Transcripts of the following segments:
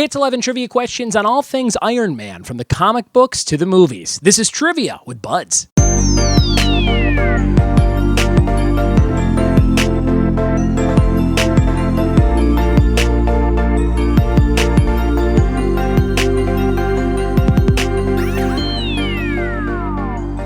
It's 11 trivia questions on all things Iron Man, from the comic books to the movies. This is Trivia with Buds.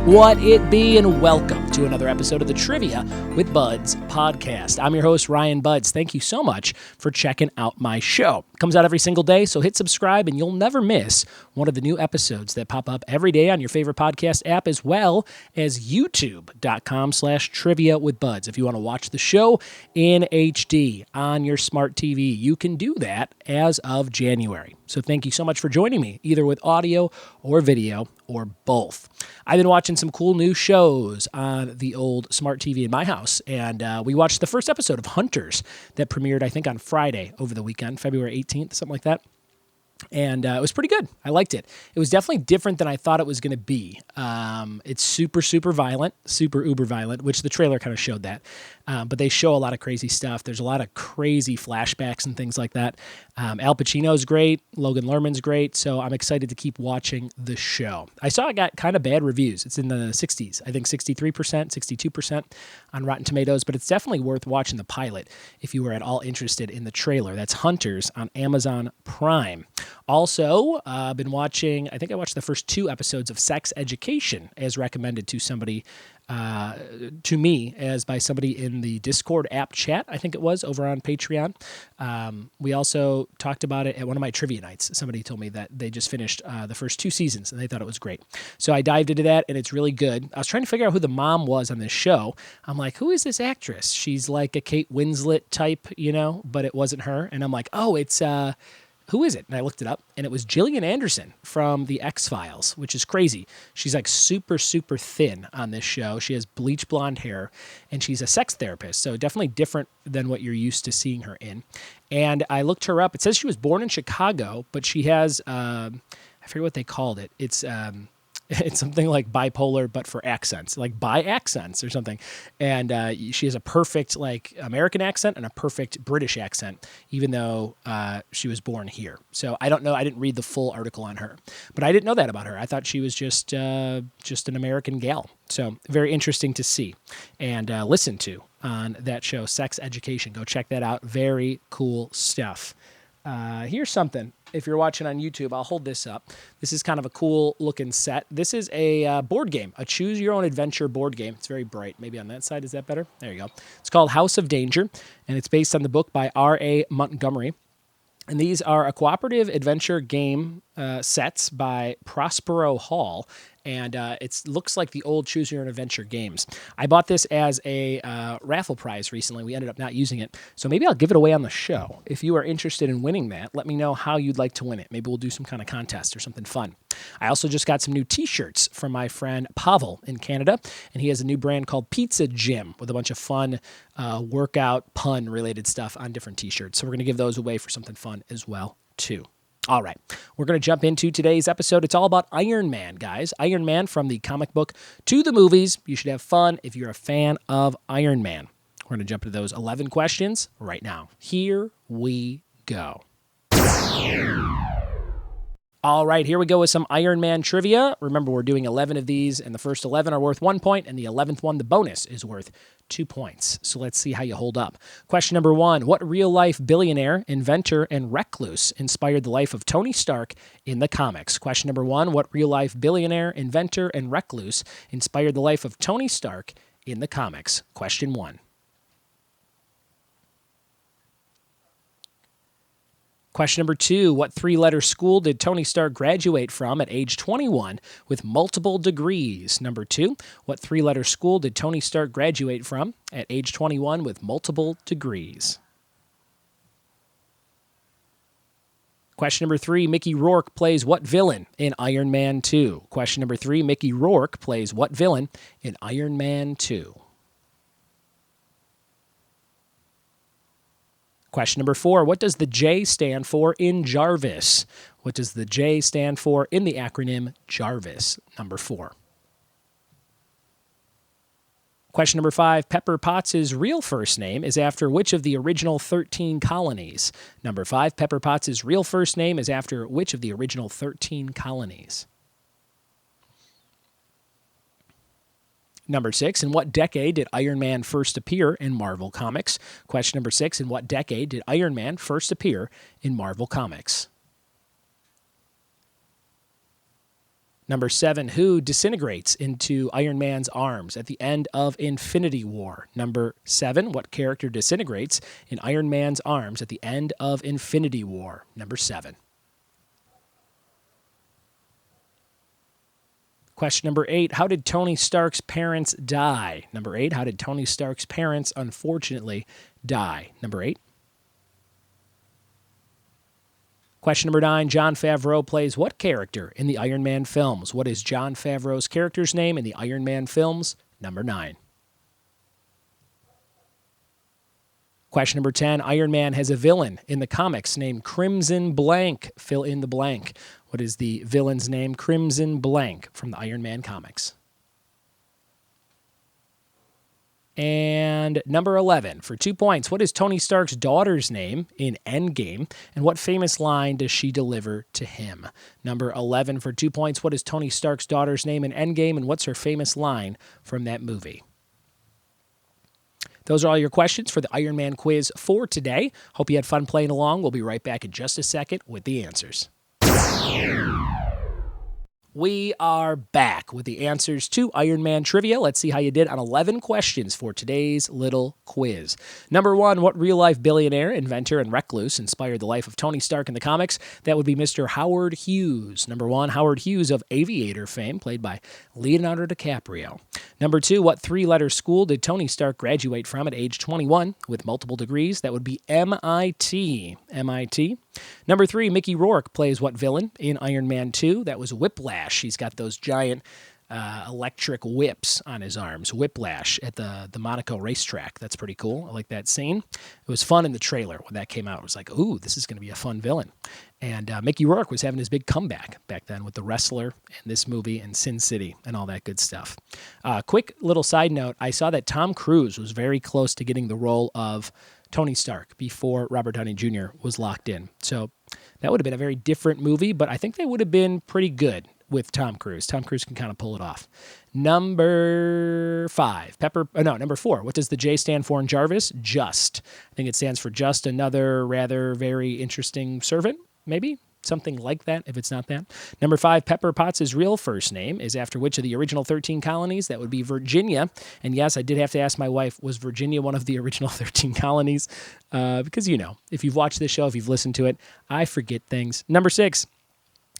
What it be, and welcome to another episode of the Trivia with Buds podcast. I'm your host, Ryan Buds. Thank you so much for checking out my show. It comes out every single day, so hit subscribe and you'll never miss one of the new episodes that pop up every day on your favorite podcast app, as well as youtube.com/trivia with Buds. If you want to watch the show in HD on your smart TV, you can do that as of January. So thank you so much for joining me, either with audio or video or both. I've been watching some cool new shows on the old smart TV in my house, and we watched the first episode of Hunters that premiered, I think, on Friday over the weekend, February 18th, something like that. And it was pretty good. I liked it. It was definitely different than I thought it was going to be. It's super violent, super uber violent, which the trailer kind of showed that. But they show a lot of crazy stuff. There's a lot of crazy flashbacks and things like that. Al Pacino's great. Logan Lerman's great. So I'm excited to keep watching the show. I saw it got kind of bad reviews. It's in the 60s. I think 63%, 62% on Rotten Tomatoes. But it's definitely worth watching the pilot if you were at all interested in the trailer. That's Hunters on Amazon Prime. Also, I've been watching, I think I watched the first 2 episodes of Sex Education, as recommended to somebody, to me, as by somebody in the Discord app chat, I think it was, over on Patreon. We also talked about it at one of my trivia nights. Somebody told me that they just finished the first 2 seasons, and they thought it was great. So I dived into that, and it's really good. I was trying to figure out who the mom was on this show. I'm like, who is this actress? She's like a Kate Winslet type, but it wasn't her. And I'm like, oh, it's... who is it? And I looked it up, and it was Gillian Anderson from The X-Files, which is crazy. She's like super thin on this show. She has bleach blonde hair, and she's a sex therapist, so definitely different than what you're used to seeing her in. And I looked her up. It says she was born in Chicago, but she has, I forget what they called it. It's something like bipolar, but for accents, like bi-accents or something. And she has a perfect like American accent and a perfect British accent, even though she was born here. So I don't know. I didn't read the full article on her, but I didn't know that about her. I thought she was just an American gal. So very interesting to see and listen to on that show, Sex Education. Go check that out. Very cool stuff. Here's something. If you're watching on YouTube, I'll hold this up. This is kind of a cool looking set. This is a board game, a choose your own adventure board game. It's very bright. Maybe on that side. Is that better? There you go. It's called House of Danger, and it's based on the book by R.A. Montgomery. And these are a cooperative adventure game sets by Prospero Hall. And it looks like the old Choose Your Own Adventure games. I bought this as a raffle prize recently. We ended up not using it. So maybe I'll give it away on the show. If you are interested in winning that, let me know how you'd like to win it. Maybe we'll do some kind of contest or something fun. I also just got some new t-shirts from my friend Pavel in Canada. And he has a new brand called Pizza Gym with a bunch of fun workout, pun-related stuff on different t-shirts. So we're going to give those away for something fun as well, too. All right, we're going to jump into today's episode. It's all about Iron Man, guys. Iron Man, from the comic book to the movies. You should have fun if you're a fan of Iron Man. We're going to jump into those 11 questions right now. Here we go. All right, here we go with some Iron Man trivia. Remember, we're doing 11 of these, and the first 11 are worth 1 point, and the 11th one, the bonus, is worth 2 points. So let's see how you hold up. Question number 1. What real-life billionaire, inventor, and recluse inspired the life of Tony Stark in the comics? Question number 1. What real-life billionaire, inventor, and recluse inspired the life of Tony Stark in the comics? Question 1. Question number 2, what 3-letter school did Tony Stark graduate from at age 21 with multiple degrees? Number 2, what 3-letter school did Tony Stark graduate from at age 21 with multiple degrees? Question number 3, Mickey Rourke plays what villain in Iron Man 2? Question number 3, Mickey Rourke plays what villain in Iron Man 2? Question number 4, what does the J stand for in Jarvis? What does the J stand for in the acronym Jarvis? Number 4. Question number 5, Pepper Potts' real first name is after which of the original 13 colonies? Number 5, Pepper Potts' real first name is after which of the original 13 colonies? Number 6, in what decade did Iron Man first appear in Marvel Comics? Question number 6, in what decade did Iron Man first appear in Marvel Comics? Number 7, who disintegrates into Iron Man's arms at the end of Infinity War? Number 7, what character disintegrates in Iron Man's arms at the end of Infinity War? Number 7. Question number 8, how did Tony Stark's parents die? Number 8, how did Tony Stark's parents unfortunately die? Number 8. Question number 9, Jon Favreau plays what character in the Iron Man films? What is Jon Favreau's character's name in the Iron Man films? Number 9. Question number 10, Iron Man has a villain in the comics named Crimson Blank. Fill in the blank. What is the villain's name? Crimson Blank from the Iron Man comics. And number 11, for 2 points, what is Tony Stark's daughter's name in Endgame, and what famous line does she deliver to him? Number 11, for 2 points, what is Tony Stark's daughter's name in Endgame, and what's her famous line from that movie? Those are all your questions for the Iron Man quiz for today. Hope you had fun playing along. We'll be right back in just a second with the answers. We are back with the answers to Iron Man trivia. Let's see how you did on 11 questions for today's little quiz. Number 1, what real-life billionaire, inventor, and recluse inspired the life of Tony Stark in the comics? That would be Mr. Howard Hughes. Number 1, Howard Hughes of Aviator fame, played by Leonardo DiCaprio. Number 2, what 3-letter school did Tony Stark graduate from at age 21 with multiple degrees? That would be MIT. MIT. Number 3, Mickey Rourke plays what villain in Iron Man 2? That was Whiplash. He's got those giant electric whips on his arms. Whiplash at the Monaco racetrack. That's pretty cool. I like that scene. It was fun in the trailer when that came out. It was like, ooh, this is going to be a fun villain. And Mickey Rourke was having his big comeback back then with The Wrestler and this movie and Sin City and all that good stuff. Quick little side note, I saw that Tom Cruise was very close to getting the role of Tony Stark before Robert Downey Jr. was locked in. So that would have been a very different movie, but I think they would have been pretty good with Tom Cruise. Tom Cruise can kind of pull it off. Number 4. What does the J stand for in Jarvis? Just. I think it stands for just another rather very interesting servant, maybe? Something like that, if it's not that. Number 5, Pepper Potts' real first name is after which of the original 13 colonies? That would be Virginia. And yes, I did have to ask my wife, was Virginia one of the original 13 colonies? Because, you know, if you've watched this show, if you've listened to it, I forget things. Number 6,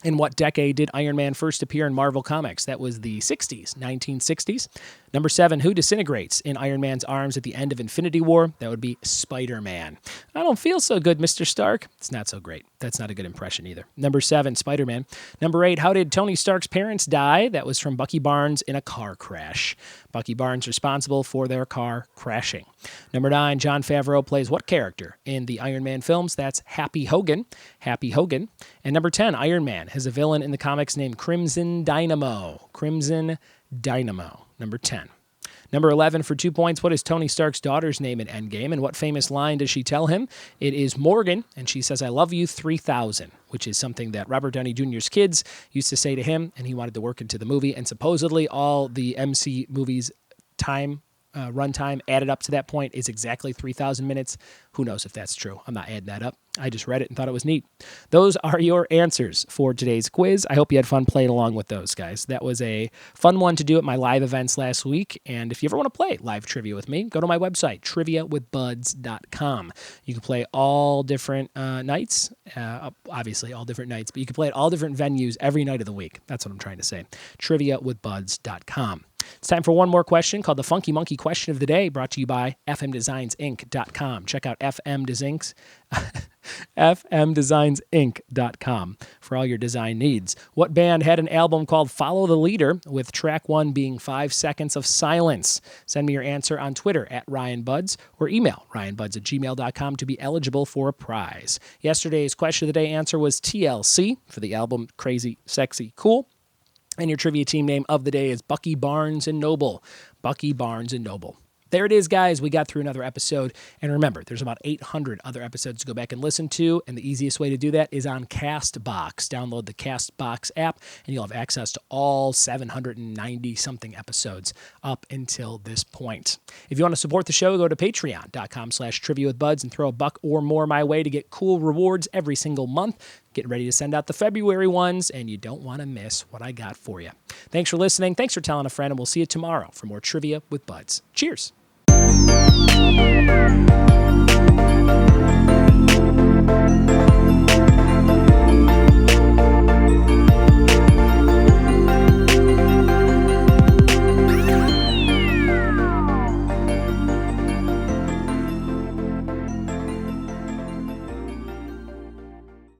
in what decade did Iron Man first appear in Marvel Comics? That was the 60s, 1960s. Number 7, who disintegrates in Iron Man's arms at the end of Infinity War? That would be Spider-Man. I don't feel so good, Mr. Stark. It's not so great. That's not a good impression either. Number 7, Spider-Man. Number 8, how did Tony Stark's parents die? That was from Bucky Barnes in a car crash. Bucky Barnes responsible for their car crashing. Number 9, Jon Favreau plays what character in the Iron Man films? That's Happy Hogan. Happy Hogan. And number 10, Iron Man has a villain in the comics named Crimson Dynamo. Crimson Dynamo. Number 10. Number 11, for 2 points, what is Tony Stark's daughter's name in Endgame, and what famous line does she tell him? It is Morgan, and she says, I love you 3,000, which is something that Robert Downey Jr.'s kids used to say to him, and he wanted to work into the movie, and supposedly all the MC movies' runtime added up to that point is exactly 3,000 minutes. Who knows if that's true? I'm not adding that up. I just read it and thought it was neat. Those are your answers for today's quiz. I hope you had fun playing along with those, guys. That was a fun one to do at my live events last week. And if you ever want to play live trivia with me, go to my website, triviawithbuds.com. You can play all different nights, obviously all different nights, but you can play at all different venues every night of the week. That's what I'm trying to say. triviawithbuds.com. It's time for one more question called the Funky Monkey Question of the Day, brought to you by fmdesignsinc.com. Check out fmdesignsinc.com for all your design needs. What band had an album called Follow the Leader, with track 1 being 5 Seconds of Silence? Send me your answer on Twitter at RyanBuds or email ryanbuds@gmail.com to be eligible for a prize. Yesterday's question of the day answer was TLC for the album Crazy, Sexy, Cool. And your trivia team name of the day is Bucky Barnes and Noble. Bucky, Barnes, and Noble. There it is, guys. We got through another episode. And remember, there's about 800 other episodes to go back and listen to. And the easiest way to do that is on CastBox. Download the CastBox app, and you'll have access to all 790-something episodes up until this point. If you want to support the show, go to patreon.com/triviawithbuds and throw a buck or more my way to get cool rewards every single month. Getting ready to send out the February ones, and you don't want to miss what I got for you. Thanks for listening. Thanks for telling a friend, and we'll see you tomorrow for more Trivia with Buds. Cheers.